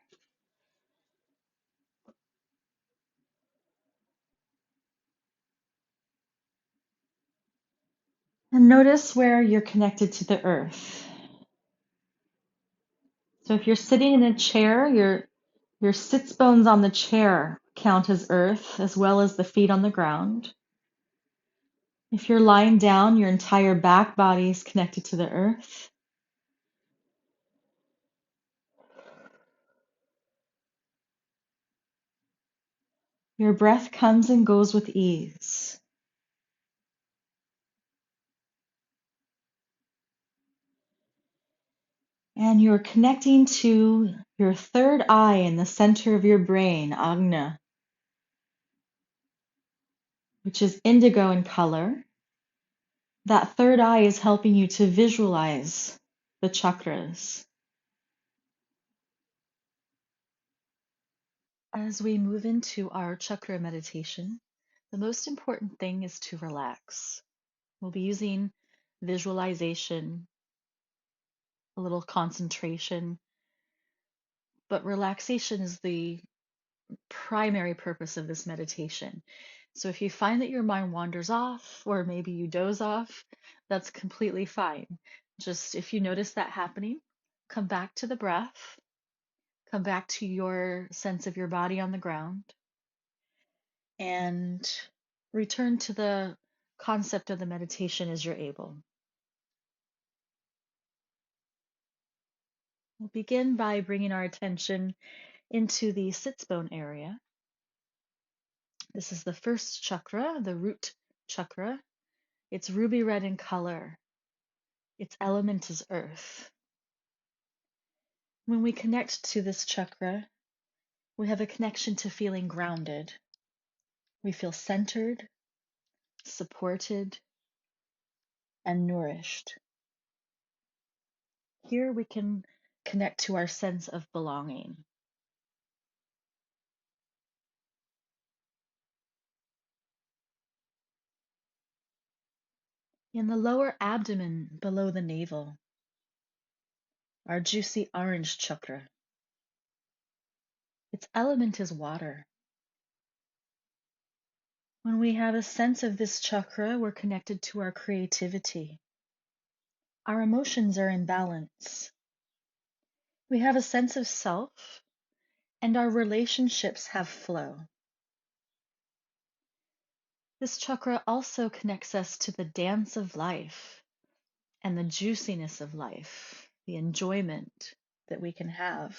Speaker 1: And notice where you're connected to the earth. So if you're sitting in a chair, your sits bones on the chair count as earth, as well as the feet on the ground. If you're lying down, your entire back body is connected to the earth. Your breath comes and goes with ease. And you're connecting to your third eye in the center of your brain, Agna, which is indigo in color. That third eye is helping you to visualize the chakras. As we move into our chakra meditation, the most important thing is to relax. We'll be using visualization, a little concentration, but relaxation is the primary purpose of this meditation. So if you find that your mind wanders off, or maybe you doze off, that's completely fine. Just if you notice that happening, come back to the breath, come back to your sense of your body on the ground, and return to the concept of the meditation as you're able. We'll begin by bringing our attention into the sits bone area. This is the first chakra, the root chakra. It's ruby red in color. Its element is earth. When we connect to this chakra, we have a connection to feeling grounded. We feel centered, supported, and nourished. Here we can connect to our sense of belonging. In the lower abdomen below the navel, our juicy orange chakra. Its element is water. When we have a sense of this chakra, we're connected to our creativity. Our emotions are in balance. We have a sense of self, and our relationships have flow. This chakra also connects us to the dance of life and the juiciness of life, the enjoyment that we can have.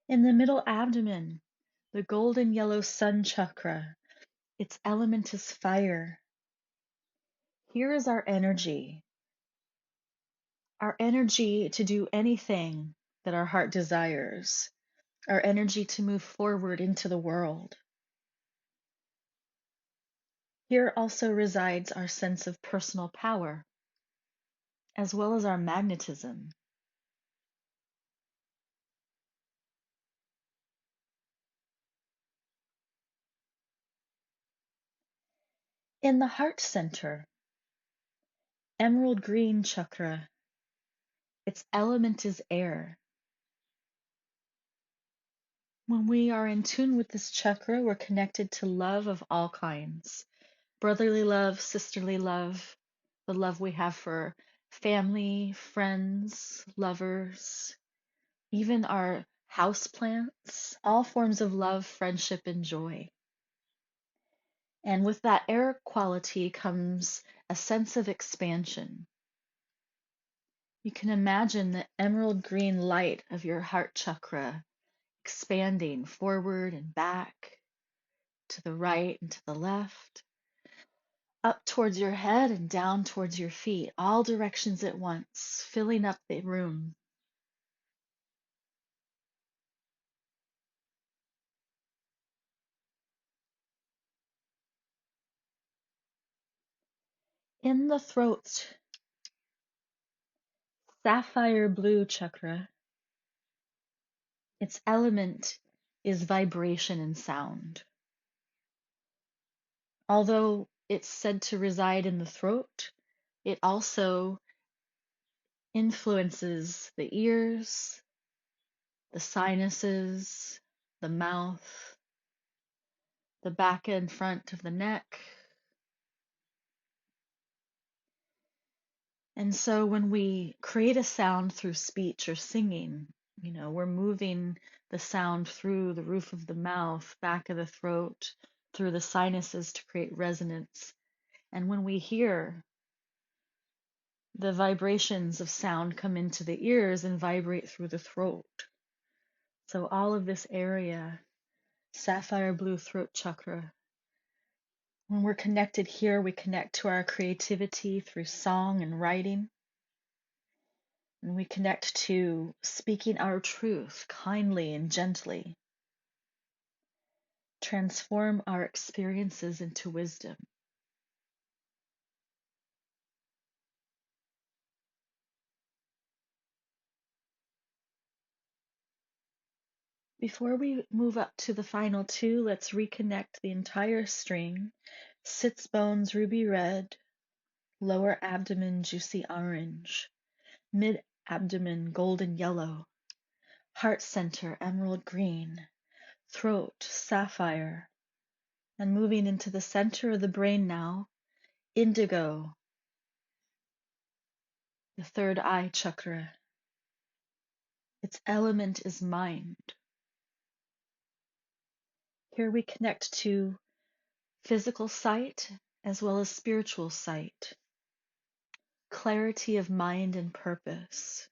Speaker 1: In the middle abdomen, the golden yellow sun chakra, its element is fire. Here is our energy to do anything that our heart desires, our energy to move forward into the world. Here also resides our sense of personal power, as well as our magnetism. In the heart center, emerald green chakra, its element is air. When we are in tune with this chakra, we're connected to love of all kinds. Brotherly love, sisterly love, the love we have for family, friends, lovers, even our house plants, all forms of love, friendship, and joy. And with that air quality comes a sense of expansion. You can imagine the emerald green light of your heart chakra expanding forward and back, to the right and to the left, up towards your head and down towards your feet, all directions at once, filling up the room. In the throat, sapphire blue chakra, its element is vibration and sound. Although it's said to reside in the throat, it also influences the ears, the sinuses, the mouth, the back and front of the neck. And so when we create a sound through speech or singing, we're moving the sound through the roof of the mouth, back of the throat, through the sinuses to create resonance. And when we hear, the vibrations of sound come into the ears and vibrate through the throat. So all of this area, sapphire blue throat chakra, when we're connected here, we connect to our creativity through song and writing. And we connect to speaking our truth kindly and gently. Transform our experiences into wisdom. Before we move up to the final two, let's reconnect the entire string. Sits bones, ruby red. Lower abdomen, juicy orange. Mid-abdomen, golden yellow. Heart center, emerald green. Throat, sapphire. And moving into the center of the brain now, indigo, the third eye chakra. Its element is mind. Here we connect to physical sight as well as spiritual sight, clarity of mind and purpose.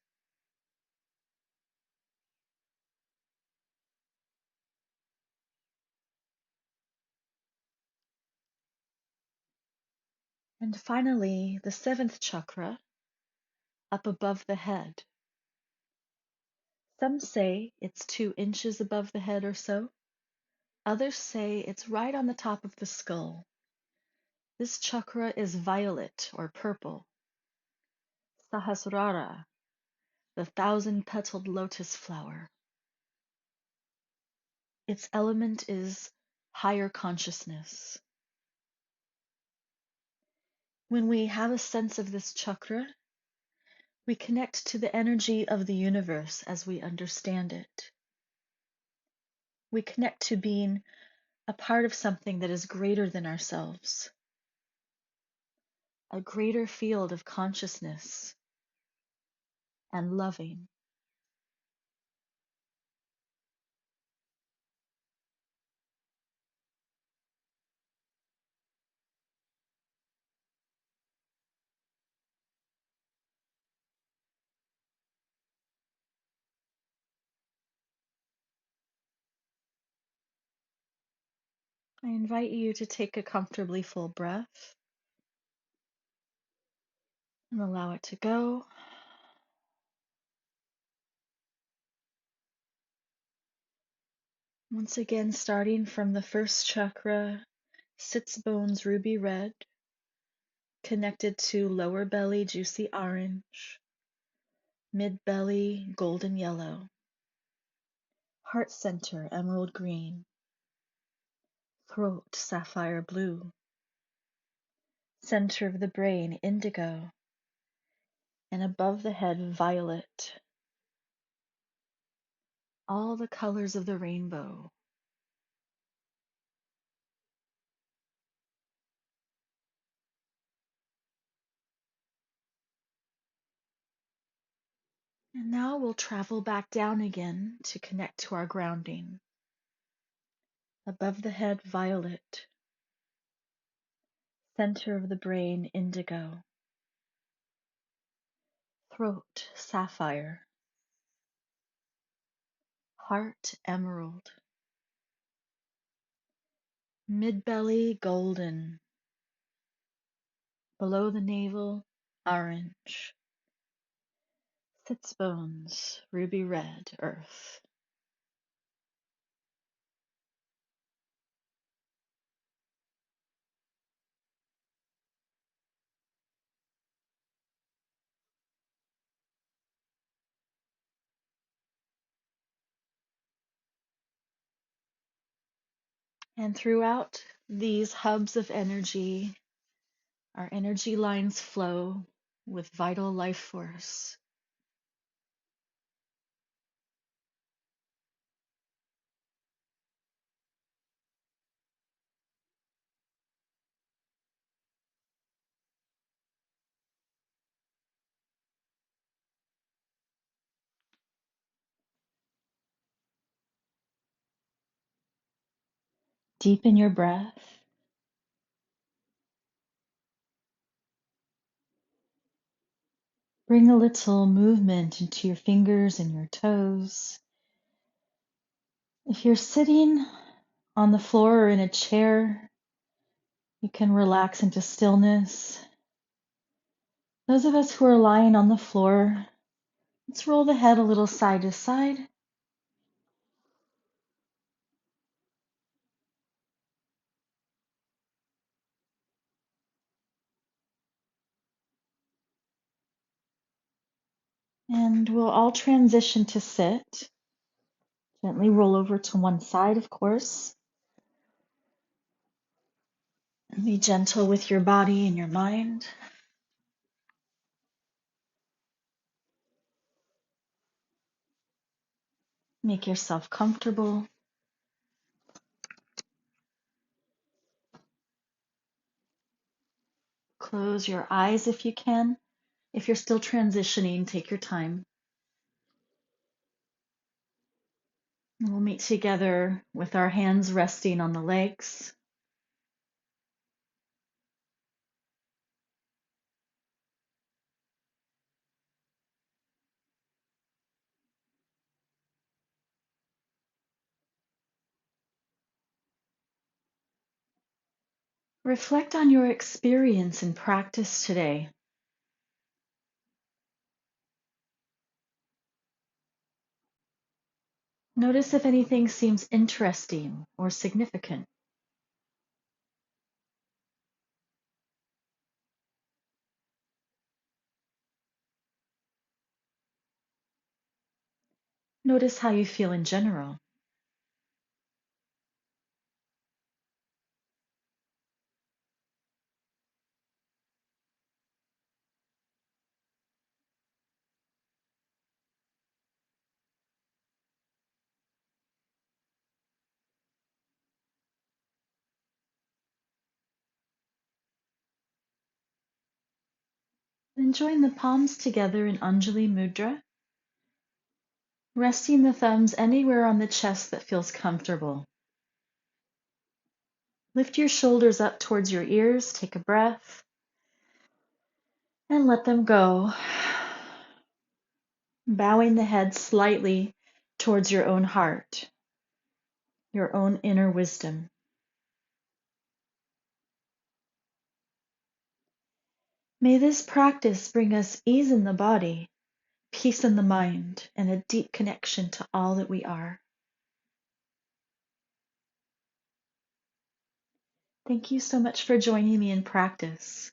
Speaker 1: And finally, the seventh chakra, up above the head. Some say it's 2 inches above the head or so. Others say it's right on the top of the skull. This chakra is violet or purple. Sahasrara, the 1,000-petaled lotus flower. Its element is higher consciousness. When we have a sense of this chakra, we connect to the energy of the universe as we understand it. We connect to being a part of something that is greater than ourselves, a greater field of consciousness and loving. I invite you to take a comfortably full breath and allow it to go. Once again, starting from the first chakra, sits bones ruby red, connected to lower belly juicy orange, mid belly golden yellow, heart center emerald green, throat sapphire blue, center of the brain indigo, and above the head violet. All the colors of the rainbow. And now we'll travel back down again to connect to our grounding. Above the head violet, center of the brain indigo, throat sapphire, heart emerald, mid-belly golden, Below the navel, orange. Sits bones, ruby red, earth. And throughout these hubs of energy, our energy lines flow with vital life force. Deepen your breath. Bring a little movement into your fingers and your toes. If you're sitting on the floor or in a chair, you can relax into stillness. Those of us who are lying on the floor, let's roll the head a little side to side. And we'll all transition to sit. Gently roll over to one side, of course. And be gentle with your body and your mind. Make yourself comfortable. Close your eyes if you can. If you're still transitioning, take your time. We'll meet together with our hands resting on the legs. Reflect on your experience and practice today. Notice if anything seems interesting or significant. Notice how you feel in general. Then join the palms together in Anjali Mudra, resting the thumbs anywhere on the chest that feels comfortable. Lift your shoulders up towards your ears, take a breath, and let them go. Bowing the head slightly towards your own heart, your own inner wisdom. May this practice bring us ease in the body, peace in the mind, and a deep connection to all that we are. Thank you so much for joining me in practice.